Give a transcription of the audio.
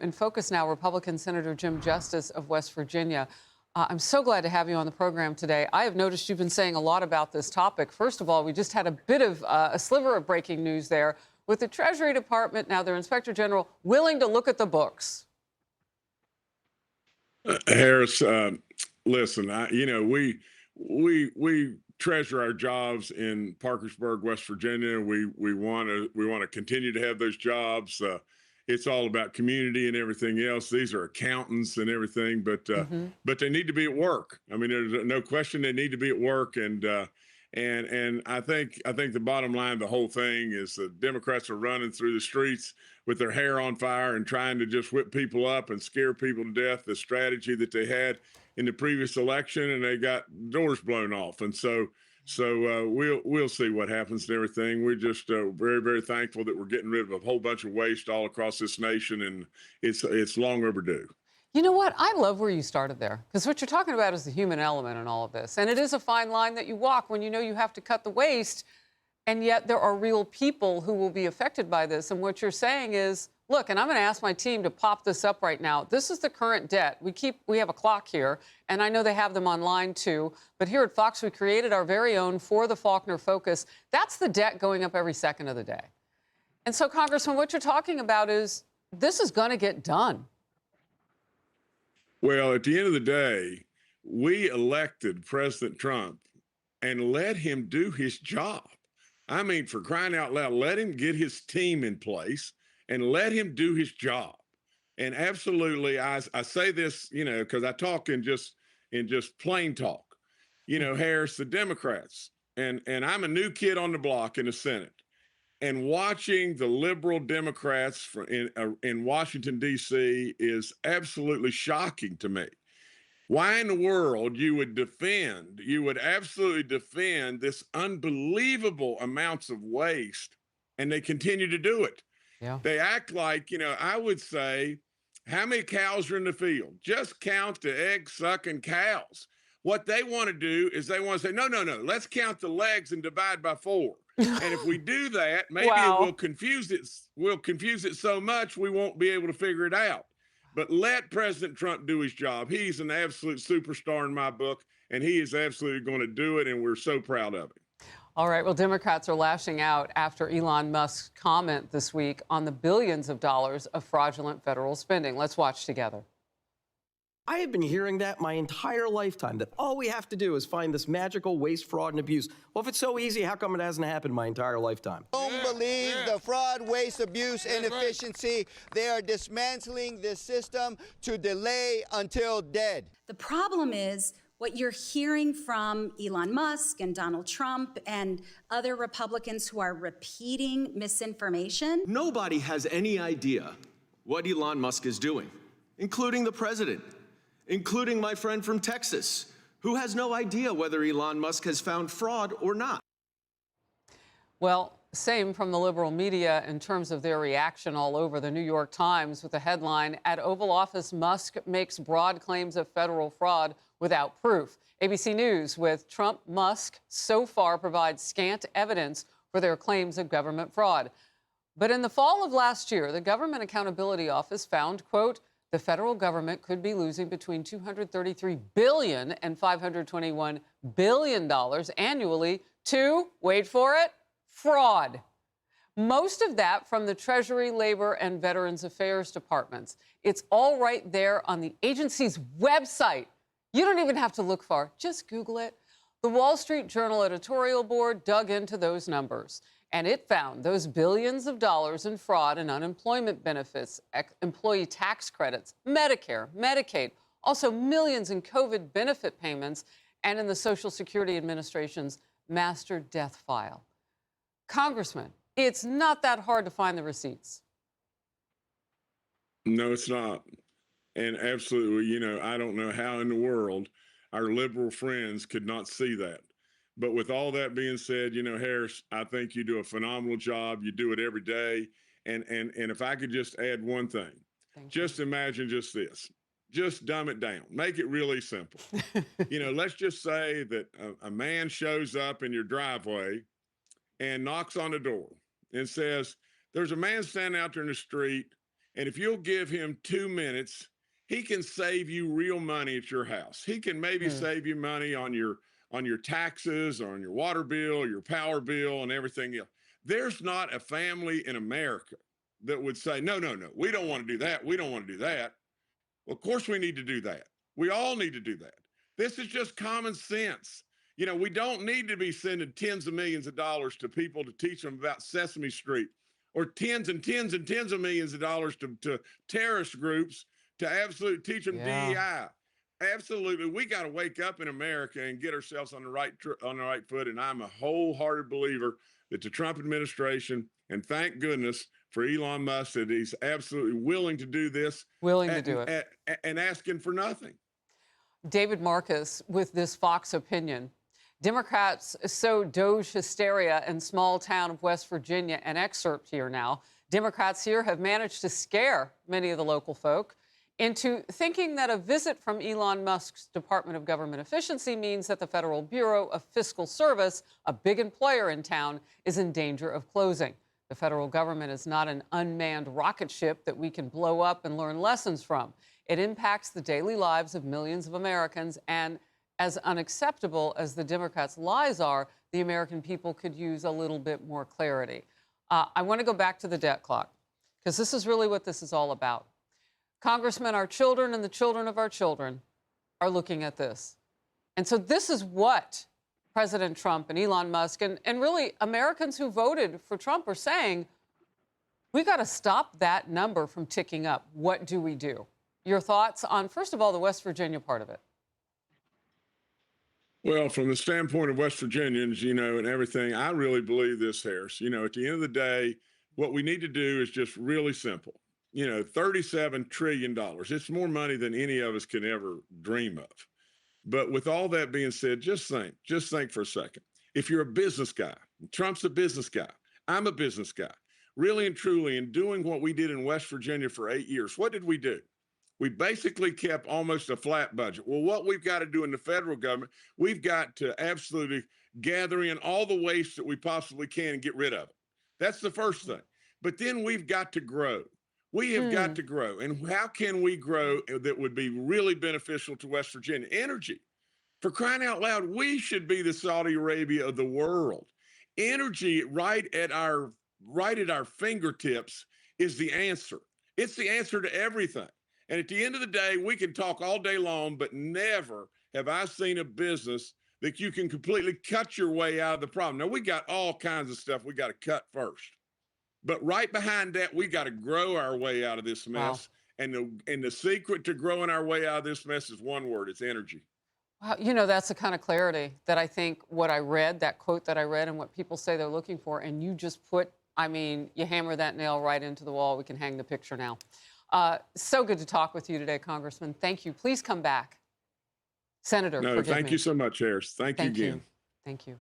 In focus now, Republican Senator Jim Justice of West Virginia. I'm so glad to have you on the program today. I have noticed you've been saying a lot about this topic. First of all, we just had a bit of a sliver of breaking news there with the Treasury Department, now their Inspector General, willing to look at the books. Harris, listen, we treasure our jobs in Parkersburg, West Virginia. We want to continue to have those jobs. It's all about community and everything else. These are accountants and everything, but they need to be at work. I mean, there's no question they need to be at work. And I think the bottom line of the whole thing is the Democrats are running through the streets with their hair on fire and trying to just whip people up and scare people to death. The strategy that they had in the previous election, and they got doors blown off. And so we'll see what happens and everything. We're just very, very thankful that we're getting rid of a whole bunch of waste all across this nation, and it's long overdue. You know what? I love where you started there, because what you're talking about is the human element in all of this. And it is a fine line that you walk when you know you have to cut the waste, and yet there are real people who will be affected by this. And what you're saying is, look, and I'm going to ask my team to pop this up right now. This is the current debt. We have a clock here, and I know they have them online too. But here at Fox, we created our very own for the Faulkner Focus. That's the debt going up every second of the day. And so, Congressman, what you're talking about is this is going to get done. Well, at the end of the day, we elected President Trump and let him do his job. I mean, for crying out loud, let him get his team in place and let him do his job. And absolutely, I say this, because I talk in just plain talk. Harris, the Democrats, and I'm a new kid on the block in the Senate, and watching the liberal Democrats in Washington, D.C. is absolutely shocking to me. Why in the world you would absolutely defend this unbelievable amounts of waste, and they continue to do it. Yeah. They act like, I would say, how many cows are in the field? Just count the egg-sucking cows. What they want to do is they want to say, no, let's count the legs and divide by 4. And if we do that, maybe Wow. it will confuse it. We'll confuse it so much we won't be able to figure it out. But let President Trump do his job. He's an absolute superstar in my book, and he is absolutely going to do it, and we're so proud of him. All right. Well, Democrats are lashing out after Elon Musk's comment this week on the billions of dollars of fraudulent federal spending. Let's watch together. I have been hearing that my entire lifetime, that all we have to do is find this magical waste, fraud, and abuse. Well, if it's so easy, how come it hasn't happened my entire lifetime? Don't believe the fraud, waste, abuse, inefficiency. They are dismantling this system to delay until dead. The problem is what you're hearing from Elon Musk and Donald Trump and other Republicans who are repeating misinformation. Nobody has any idea what Elon Musk is doing, including the president, including my friend from Texas, who has no idea whether Elon Musk has found fraud or not. Well, same from the liberal media in terms of their reaction all over. The New York Times with the headline, "At Oval Office, Musk makes broad claims of federal fraud without proof." ABC News with Trump-Musk so far provides scant evidence for their claims of government fraud. But in the fall of last year, the Government Accountability Office found, quote, the federal government could be losing between $233 billion and $521 billion annually to, wait for it, fraud. Most of that from the Treasury, Labor, and Veterans Affairs departments. It's all right there on the agency's website. You don't even have to look far. Just Google it. The Wall Street Journal editorial board dug into those numbers, and it found those billions of dollars in fraud and unemployment benefits, employee tax credits, Medicare, Medicaid, also millions in COVID benefit payments, and in the Social Security Administration's master death file. Congressman, it's not that hard to find the receipts. No, it's not. And absolutely, I don't know how in the world our liberal friends could not see that. But with all that being said, Harris, I think you do a phenomenal job. You do it every day. And if I could just add one thing, just imagine just this. Just dumb it down. Make it really simple. Let's just say that a man shows up in your driveway and knocks on the door and says, there's a man standing out there in the street And if you'll give him 2 minutes, he can save you real money at your house. He can maybe save you money on your taxes, or on your water bill, your power bill, and everything else. There's not a family in America that would say, no, no, no, we don't want to do that. We don't want to do that. Well, of course we need to do that. We all need to do that. This is just common sense. You know, we don't need to be sending tens of millions of dollars to people to teach them about Sesame Street, or tens and tens and tens of millions of dollars to terrorist groups to absolutely teach them DEI. Absolutely, we got to wake up in America and get ourselves on the right foot. And I'm a wholehearted believer that the Trump administration, and thank goodness for Elon Musk, that he's absolutely willing to do this, and asking for nothing. David Marcus with this Fox opinion. Democrats sow DOGE hysteria in small town of West Virginia. An excerpt here now. Democrats here have managed to scare many of the local folk into thinking that a visit from Elon Musk's Department of Government Efficiency means that the Federal Bureau of Fiscal Service, a big employer in town, is in danger of closing. The federal government is not an unmanned rocket ship that we can blow up and learn lessons from. It impacts the daily lives of millions of Americans, and as unacceptable as the Democrats' lies are, the American people could use a little bit more clarity. I want to go back to the debt clock, because this is really what this is all about. Congressmen, our children and the children of our children are looking at this. And so this is what President Trump and Elon Musk and really Americans who voted for Trump are saying, we got to stop that number from ticking up. What do we do? Your thoughts on, first of all, the West Virginia part of it? Well, from the standpoint of West Virginians, you know, and everything, I really believe this, Harris. You know, at the end of the day, what we need to do is just really simple. You know, $37 trillion. It's more money than any of us can ever dream of. But with all that being said, just think for a second. If you're a business guy, Trump's a business guy, I'm a business guy, really and truly, in doing what we did in West Virginia for 8 years, what did we do? We basically kept almost a flat budget. Well, what we've got to do in the federal government, we've got to absolutely gather in all the waste that we possibly can and get rid of it. That's the first thing. But then we've got to grow. We have got to grow. And how can we grow that would be really beneficial to West Virginia? Energy. For crying out loud, we should be the Saudi Arabia of the world. Energy right at our fingertips is the answer. It's the answer to everything. And at the end of the day, we can talk all day long, but never have I seen a business that you can completely cut your way out of the problem. Now, we got all kinds of stuff we got to cut first. But right behind that, we got to grow our way out of this mess. Wow. And the secret to growing our way out of this mess is one word: it's energy. Wow, you know, that's the kind of clarity that I think what I read, that quote that I read, and what people say they're looking for, and you just put, I mean, you hammer that nail right into the wall. We can hang the picture now. So good to talk with you today, Congressman. Thank you. Please come back. Senator, no, forgive thank me. you so much, Harris. Thank you again. Thank you.